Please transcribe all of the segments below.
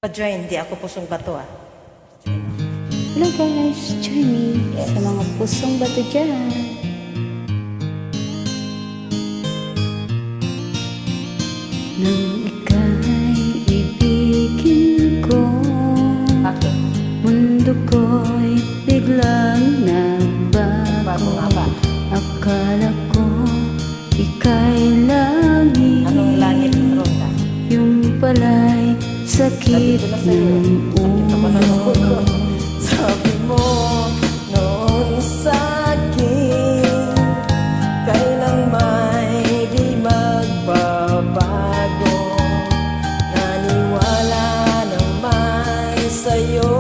Pa-join, di ako pusong bato ah. Hello guys, join me sa mga pusong bato dyan. Nang ika'y ibigin ko, Bakit? mundo ko'y biglang Bago nga ba? nagbago. Akala ko ika'y langit, Anong langit meron ka? yung pala'y sakit Sabi ko na sa'yo, ng sakit ako ng ulo. ulo. Sabi mo noon sa'kin, kailang may di magbabago. Naniwala naman sa'yo,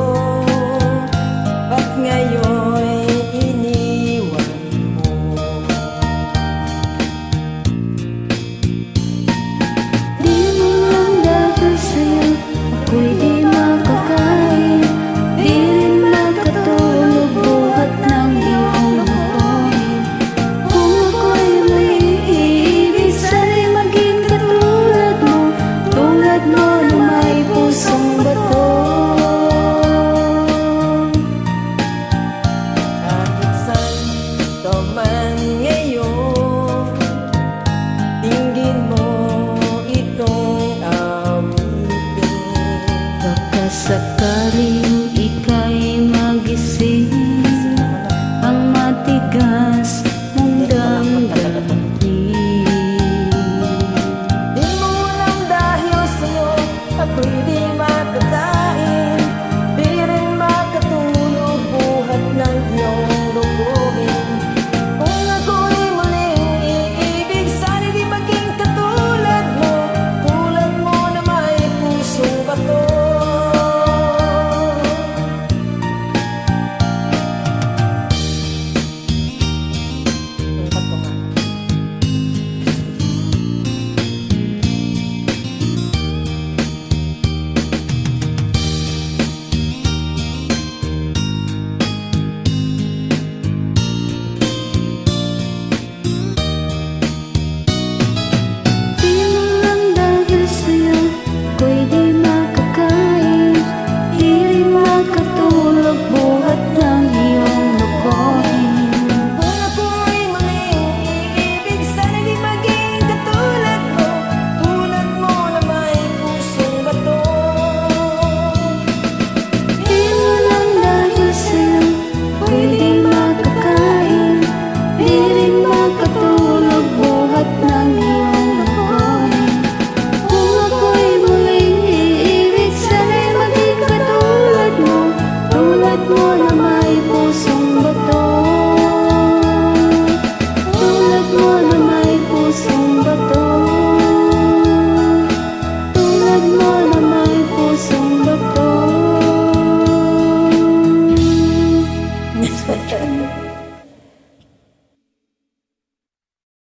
ba't ngayon'y iniwan mo? Di mo lang dahil sa'yo ako'y di makakain, di rin makatulog buhat ng iyong lukuhin. Kung ako'y maiibig, sana'y maging katulad mo na may pusong bato. Kahit saan ka man ngayon, tingin mo itong awitin. Baka